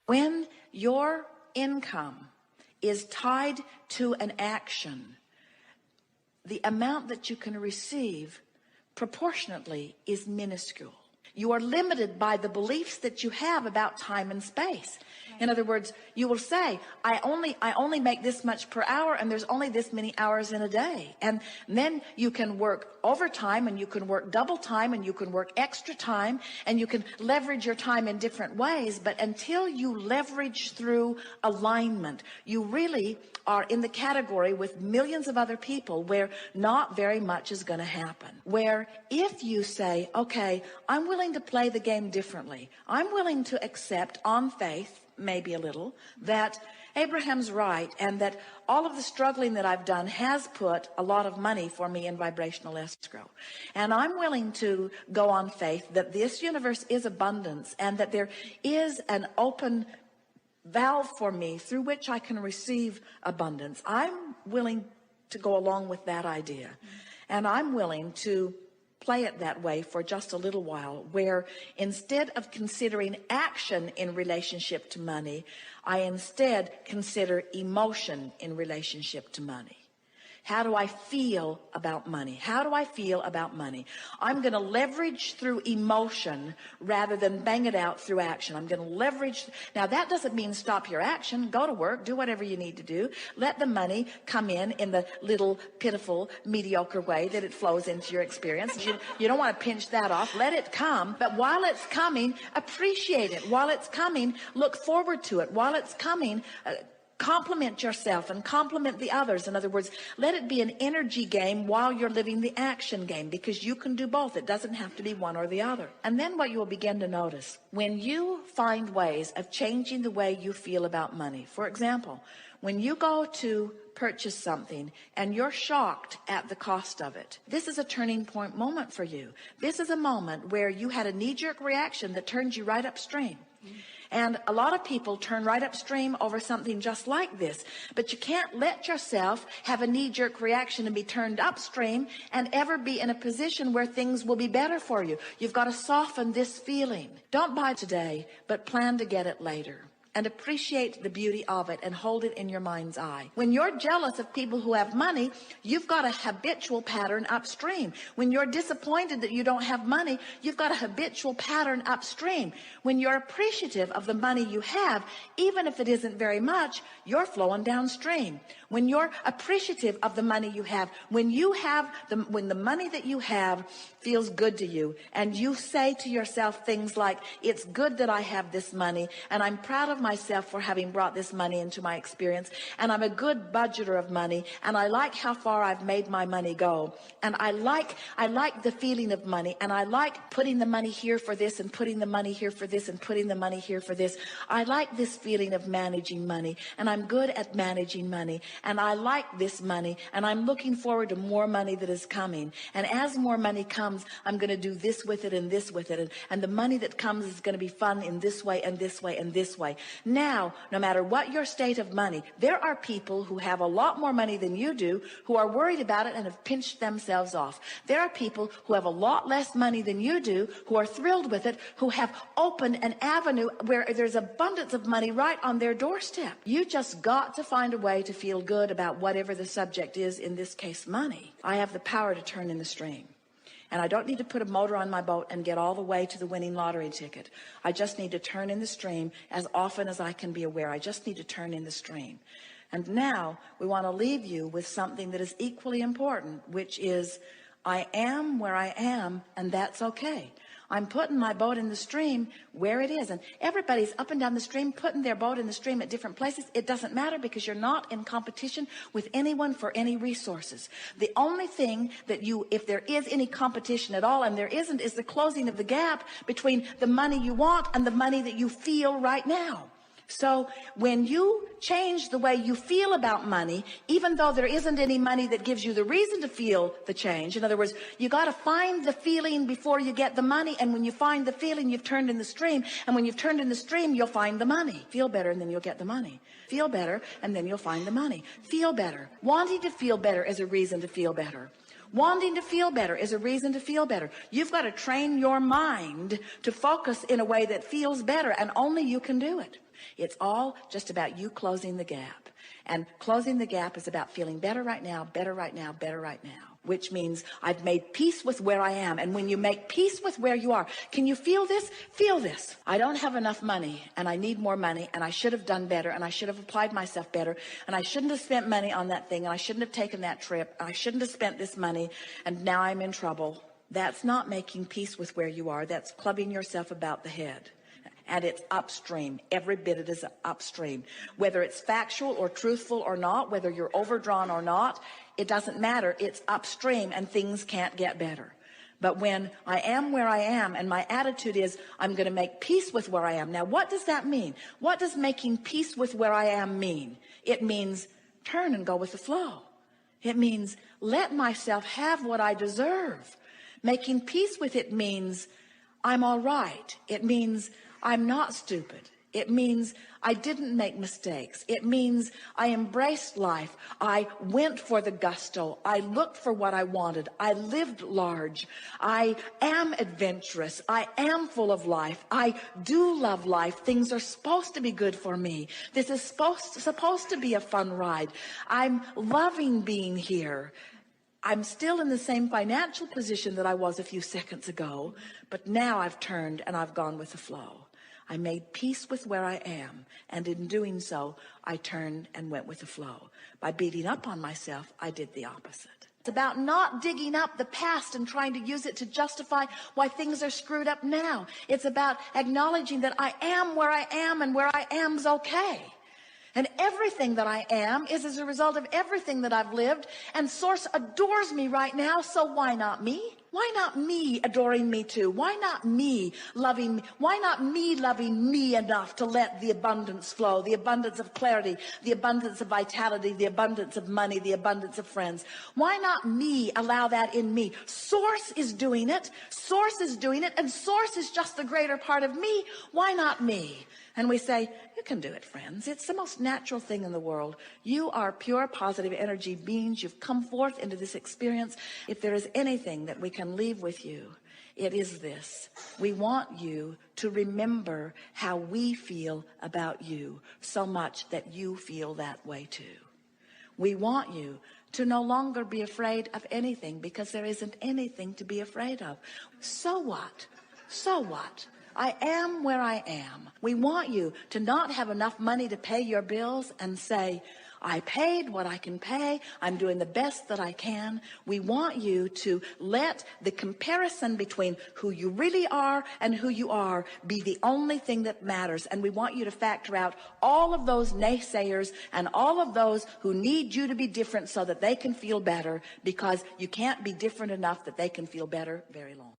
When your income is tied to an action, the amount that you can receive proportionately is minuscule. You are limited by the beliefs that you have about time and space. In other words, you will say, I only make this much per hour, and there's only this many hours in a day. And then you can work overtime, and you can work double time, and you can work extra time, and you can leverage your time in different ways. But until you leverage through alignment, you really are in the category with millions of other people where not very much is going to happen. Where if you say, okay, I'm willing to play the game differently. I'm willing to accept on faith, maybe a little, that Abraham's right, and that all of the struggling that I've done has put a lot of money for me in vibrational escrow. And I'm willing to go on faith that this universe is abundance, and that there is an open valve for me through which I can receive abundance. I'm willing to go along with that idea. And I'm willing to play it that way for just a little while, where instead of considering action in relationship to money, I instead consider emotion in relationship to money. How do I feel about money? How do I feel about money? I'm going to leverage through emotion rather than bang it out through action. I'm going to leverage. Now, that doesn't mean stop your action. Go to work. Do whatever you need to do. Let the money come in the little, pitiful, mediocre way that it flows into your experience. You don't want to pinch that off. Let it come. But while it's coming, appreciate it. While it's coming, look forward to it. While it's coming, compliment yourself and compliment the others. In other words, let it be an energy game while you're living the action game, because you can do both. It doesn't have to be one or the other. And then what you will begin to notice, when you find ways of changing the way you feel about money. For example, when you go to purchase something and you're shocked at the cost of it, this is a turning point moment for you. This is a moment where you had a knee-jerk reaction that turned you right upstream. And a lot of people turn right upstream over something just like this. But you can't let yourself have a knee-jerk reaction and be turned upstream and ever be in a position where things will be better for you. You've got to soften this feeling. Don't buy today, but plan to get it later. And appreciate the beauty of it and hold it in your mind's eye. When you're jealous of people who have money, you've got a habitual pattern upstream. When you're disappointed that you don't have money, you've got a habitual pattern upstream. When you're appreciative of the money you have, even if it isn't very much, you're flowing downstream. When you're appreciative of the money you have, when the money that you have feels good to you, and you say to yourself things like, it's good that I have this money, and I'm proud of myself for having brought this money into my experience, and I'm a good budgeter of money, and I like how far I've made my money go, and I like the feeling of money, and I like putting the money here for this, and putting the money here for this, and putting the money here for this. I like this feeling of managing money, and I'm good at managing money, and I like this money, and I'm looking forward to more money that is coming. And as more money comes, I'm going to do this with it and this with it, and the money that comes is going to be fun in this way and this way and this way. Now, no matter what your state of money, there are people who have a lot more money than you do who are worried about it and have pinched themselves off. There are people who have a lot less money than you do who are thrilled with it, who have opened an avenue where there's abundance of money right on their doorstep. You just got to find a way to feel good about whatever the subject is, in this case, money. I have the power to turn in the stream. And I don't need to put a motor on my boat and get all the way to the winning lottery ticket. I just need to turn in the stream as often as I can be aware. I just need to turn in the stream. And now we want to leave you with something that is equally important, which is, I am where I am, and that's okay. I'm putting my boat in the stream where it is. And everybody's up and down the stream, putting their boat in the stream at different places. It doesn't matter, because you're not in competition with anyone for any resources. The only thing that if there is any competition at all, and there isn't, is the closing of the gap between the money you want and the money that you feel right now. So when you change the way you feel about money, even though there isn't any money that gives you the reason to feel the change, in other words, you got to find the feeling before you get the money. And when you find the feeling, you've turned in the stream. And when you've turned in the stream, you'll find the money. Feel better, and then you'll get the money. Feel better, and then you'll find the money. Feel better. Wanting to feel better is a reason to feel better. Wanting to feel better is a reason to feel better. You've got to train your mind to focus in a way that feels better, and only you can do it. It's all just about you closing the gap. And closing the gap is about feeling better right now, better right now, better right now, which means I've made peace with where I am. And when you make peace with where you are, can you feel this? Feel this. I don't have enough money, and I need more money, and I should have done better, and I should have applied myself better, and I shouldn't have spent money on that thing, and I shouldn't have taken that trip, and I shouldn't have spent this money, and now I'm in trouble. That's not making peace with where you are. That's clubbing yourself about the head. And it's upstream. Every bit of it is upstream. Whether it's factual or truthful or not, whether you're overdrawn or not, it doesn't matter. It's upstream, and things can't get better. But when I am where I am, and my attitude is, I'm going to make peace with where I am. Now, what does that mean? What does making peace with where I am mean? It means turn and go with the flow. It means let myself have what I deserve. Making peace with it means I'm all right. It means I'm not stupid. It means I didn't make mistakes. It means I embraced life. I went for the gusto. I looked for what I wanted. I lived large. I am adventurous. I am full of life. I do love life. Things are supposed to be good for me. This is supposed to be a fun ride. I'm loving being here. I'm still in the same financial position that I was a few seconds ago, but now I've turned and I've gone with the flow. I made peace with where I am, and in doing so, I turned and went with the flow. By beating up on myself, I did the opposite. It's about not digging up the past and trying to use it to justify why things are screwed up now. It's about acknowledging that I am where I am, and where I am's okay. And everything that I am is as a result of everything that I've lived, and Source adores me right now, so why not me? Why not me adoring me too? Why not me loving me? Why not me loving me enough to let the abundance flow, the abundance of clarity, the abundance of vitality, the abundance of money, the abundance of friends? Why not me allow that in me? Source is doing it. Source is doing it, and Source is just the greater part of me. Why not me? And we say, you can do it, friends. It's the most natural thing in the world. You are pure positive energy beings. You've come forth into this experience. If there is anything that we can leave with you, it is this. We want you to remember how we feel about you so much that you feel that way too. We want you to no longer be afraid of anything, because there isn't anything to be afraid of. So what? So what? I am where I am. We want you to not have enough money to pay your bills and say, I paid what I can pay. I'm doing the best that I can. We want you to let the comparison between who you really are and who you are be the only thing that matters. And we want you to factor out all of those naysayers and all of those who need you to be different so that they can feel better, because you can't be different enough that they can feel better very long.